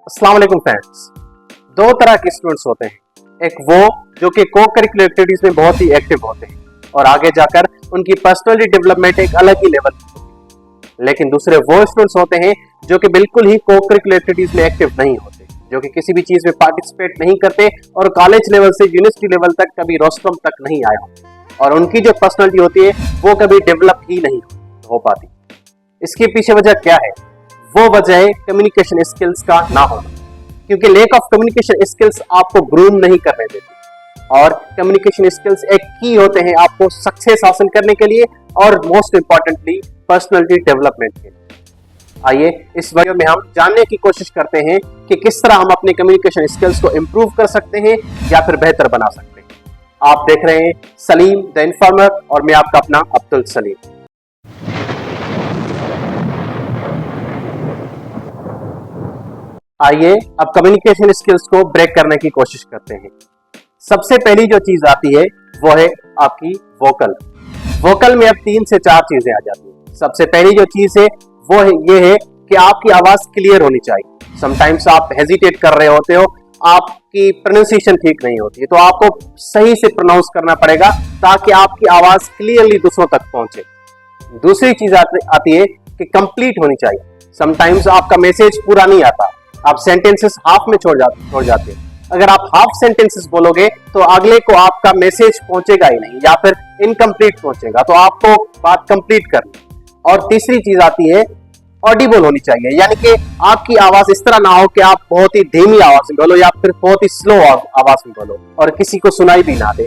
अस्सलाम वालेकुम फ्रेंड्स। दो तरह के स्टूडेंट्स होते हैं, एक वो जो कि को करिकुलर एक्टिविटीज में बहुत ही एक्टिव होते हैं और आगे जाकर उनकी पर्सनालिटी डेवलपमेंट एक अलग ही लेवल की होती है, लेकिन दूसरे वो स्टूडेंट्स होते हैं जो कि बिल्कुल ही को करिकुलर एक्टिविटीज में एक्टिव नहीं होते, जो कि किसी भी चीज में पार्टिसिपेट नहीं करते और कॉलेज लेवल से यूनिवर्सिटी लेवल तक कभी रोस्ट्रम तक नहीं आए होते और उनकी जो पर्सनालिटी होती है वो कभी डेवलप ही नहीं हो पाती। इसके पीछे वजह क्या है? वो वजह है कम्युनिकेशन स्किल्स का ना होना, क्योंकि लैक ऑफ कम्युनिकेशन स्किल्स आपको ग्रूम नहीं करने देती और कम्युनिकेशन स्किल्स एक की होते हैं आपको सक्सेस हासिल करने के लिए और मोस्ट इंपॉर्टेंटली पर्सनालिटी डेवलपमेंट के लिए। आइए इस वीडियो में हम जानने की कोशिश करते हैं कि किस तरह हम अपने कम्युनिकेशन स्किल्स को इंप्रूव कर सकते हैं या फिर बेहतर बना सकते हैं। आप देख रहे हैं सलीम द इन्फॉर्मर और मैं आपका अपना अब्दुल सलीम। आइए अब कम्युनिकेशन स्किल्स को ब्रेक करने की कोशिश करते हैं। सबसे पहली जो चीज आती है वो है आपकी वोकल। वोकल में अब 3 से 4 चीजें आ जाती हैं। सबसे पहली जो चीज है वो ये है कि आपकी आवाज क्लियर होनी चाहिए। समटाइम्स आप हेजिटेट कर रहे होते हो, आपकी प्रोनाउंसिएशन ठीक नहीं होती है, तो आपको सही से प्रोनाउंस करना पड़ेगा ताकि आपकी आवाज क्लियरली दूसरों तक पहुंचे। दूसरी चीज आती है कि कंप्लीट होनी चाहिए। समटाइम्स आपका मैसेज पूरा नहीं आता, आप सेंटेंसेस हाफ में छोड़ जाते हैं। अगर आप हाफ सेंटेंसेस बोलोगे तो अगले को आपका मैसेज पहुंचेगा ही नहीं या फिर इनकम्प्लीट पहुंचेगा, तो आपको बात कंप्लीट करनी। और तीसरी चीज आती है ऑडिबल होनी चाहिए, यानी कि आपकी आवाज इस तरह ना हो कि आप बहुत ही धीमी आवाज में बोलो या फिर बहुत ही स्लो आवाज में बोलो और किसी को सुनाई भी ना दे,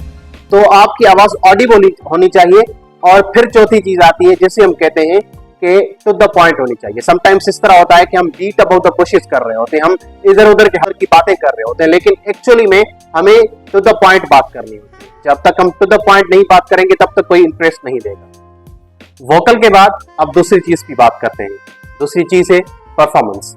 तो आपकी आवाज ऑडिबल होनी चाहिए। और फिर चौथी चीज आती है जिसे हम कहते हैं कि टू द पॉइंट होनी चाहिए। समटाइम्स इस तरह होता है कि हम बीट अबाउट द बुशेस कर रहे होते हैं, हम इधर उधर के हर की बातें कर रहे होते हैं, लेकिन एक्चुअली में हमें टू द पॉइंट बात करनी होती है। जब तक हम टू द पॉइंट नहीं बात करेंगे तब तक कोई इंटरेस्ट नहीं देगा। वोकल के बाद अब दूसरी चीज की बात करते हैं। दूसरी चीज है परफॉर्मेंस।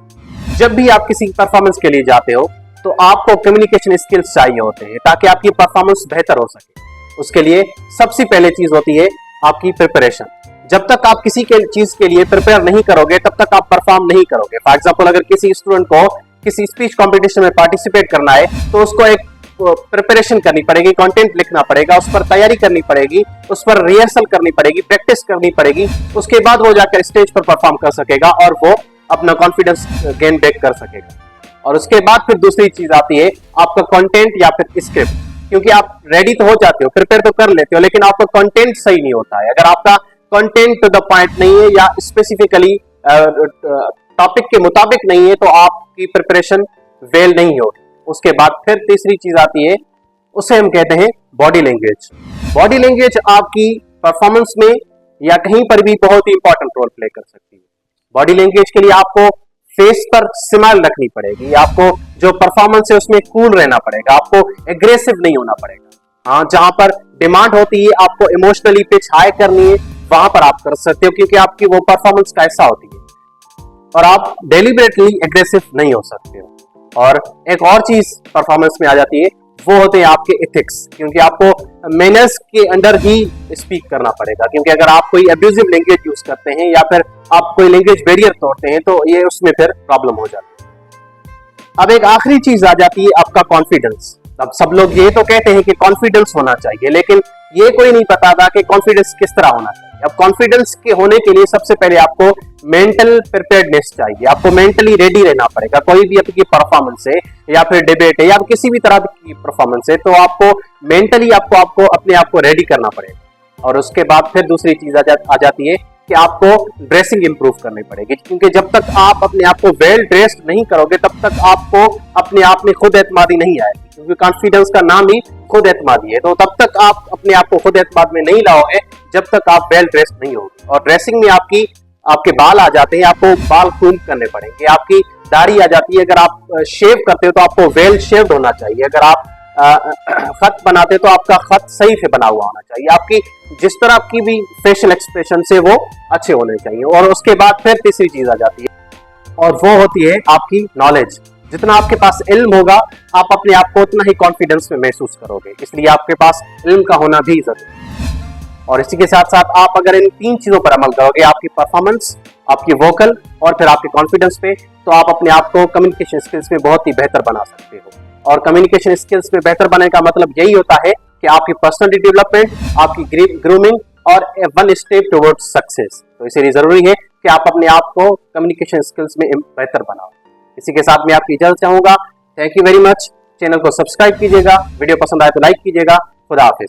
जब भी आप किसी परफॉर्मेंस के लिए जाते हो तो आपको कम्युनिकेशन स्किल्स चाहिए होते हैं ताकि आपकी परफॉर्मेंस बेहतर हो सके। उसके लिए सबसे पहले चीज होती है आपकी प्रिपरेशन। जब तक आप किसी के चीज के लिए प्रिपेयर नहीं करोगे तब तक आप परफॉर्म नहीं करोगे। फॉर एग्जांपल, अगर किसी स्टूडेंट को किसी स्पीच कंपटीशन में पार्टिसिपेट करना है तो उसको एक प्रिपरेशन करनी पड़ेगी, कंटेंट लिखना पड़ेगा, उस पर तैयारी करनी पड़ेगी, उस पर रिहर्सल करनी पड़ेगी, प्रैक्टिस करनी पड़ेगी। उसके बाद वो जाकर स्टेज पर परफॉर्म कर सकेगा और वो अपना कॉन्फिडेंस गेन बैक कर सकेगा। और उसके बाद फिर दूसरी चीज आती है आपका कंटेंट या फिर स्क्रिप्ट, क्योंकि आप रेडी तो हो जाते हो, प्रिपेयर तो कर लेते हो, लेकिन आपका कंटेंट सही नहीं होता है। अगर आपका कंटेंट टू द पॉइंट नहीं है या स्पेसिफिकली टॉपिक के मुताबिक नहीं है तो आपकी प्रिपरेशन वेल नहीं होगी। उसके बाद फिर तीसरी चीज आती है, उसे हम कहते हैं बॉडी लैंग्वेज। बॉडी लैंग्वेज आपकी परफॉर्मेंस में या कहीं पर भी बहुत ही इंपॉर्टेंट रोल प्ले कर सकती है। बॉडी लैंग्वेज के लिए आपको फेस पर स्माइल रखनी पड़ेगी, आपको जो परफॉर्मेंस है उसमें कूल रहना पड़ेगा, आपको एग्रेसिव नहीं होना पड़ेगा। हाँ, जहां पर डिमांड होती है आपको इमोशनली पिच हाई करनी है वहां पर आप कर सकते हो, क्योंकि आपकी वो परफॉर्मेंस का ऐसा होती है और आप डेलिबरेटली एग्रेसिव नहीं हो सकते हो। और एक और चीज परफॉर्मेंस में आ जाती है, वो होते हैं आपके एथिक्स, क्योंकि आपको मैनर्स के अंडर ही स्पीक करना पड़ेगा, क्योंकि अगर आप कोई अब्यूजिव लैंग्वेज यूज करते हैं या फिर आप कोई लैंग्वेज बैरियर तोड़ते हैं तो ये उसमें फिर प्रॉब्लम हो जाती है। अब एक आखिरी चीज आ जाती है आपका कॉन्फिडेंस। अब सब लोग ये तो कहते हैं कि कॉन्फिडेंस होना चाहिए, लेकिन ये कोई नहीं पता था कि कॉन्फिडेंस किस तरह होना चाहिए। अब कॉन्फिडेंस के होने के लिए सबसे पहले आपको मेंटल प्रिपेयर्डनेस चाहिए, आपको मेंटली रेडी रहना पड़ेगा। कोई भी आपकी परफॉर्मेंस है या फिर डिबेट है या किसी भी तरह की परफॉर्मेंस है तो आपको मेंटली आपको अपने आप को रेडी करना पड़ेगा। और उसके बाद फिर दूसरी चीज आ जाती है कि आपको ड्रेसिंग इंप्रूव करनी पड़ेगी, क्योंकि जब तक आप अपने आप को वेल ड्रेस्ड नहीं करोगे तब तक आपको अपने आप में खुद एतमादी नहीं आएगी, क्योंकि कॉन्फिडेंस का नाम ही खुद एतमादी है। तो तब तक आप अपने आप को खुद एतमाद में नहीं लाओगे जब तक आप वेल ड्रेस्ड नहीं होगे। और ड्रेसिंग में आपके बाल आ जाते हैं, आपको बाल कूम करने पड़ेंगे, आपकी दाढ़ी आ जाती है। अगर आप शेव करते हो तो आपको वेल शेव्ड होना चाहिए। अगर आप खत बनाते तो आपका खत सही से बना हुआ होना चाहिए। आपकी जिस तरह की भी फेशियल एक्सप्रेशन से वो अच्छे होने चाहिए। और उसके बाद फिर तीसरी चीज आ जाती है और वो होती है आपकी नॉलेज। जितना आपके पास इल्म होगा आप अपने आप को उतना ही कॉन्फिडेंस में महसूस करोगे, इसलिए आपके पास इल्म का होना भी जरूरी है। और इसी के साथ साथ आप अगर इन 3 चीजों पर अमल करोगे, आपकी परफॉर्मेंस, आपकी वोकल और फिर आपके कॉन्फिडेंस पे, तो आप अपने आप को कम्युनिकेशन स्किल्स में बहुत ही बेहतर बना सकते हो। और कम्युनिकेशन स्किल्स में बेहतर बनने का मतलब यही होता है कि आपकी पर्सनालिटी डेवलपमेंट, आपकी ग्रूमिंग और वन स्टेप टुवर्ड्स सक्सेस। तो इसलिए जरूरी है कि आप अपने आप को कम्युनिकेशन स्किल्स में बेहतर बनाओ। इसी के साथ मैं आपकी इजाजत चाहूंगा। Thank you very much. Channel को सब्सक्राइब कीजिएगा, वीडियो पसंद आए तो लाइक कीजिएगा। खुदा हाफिज।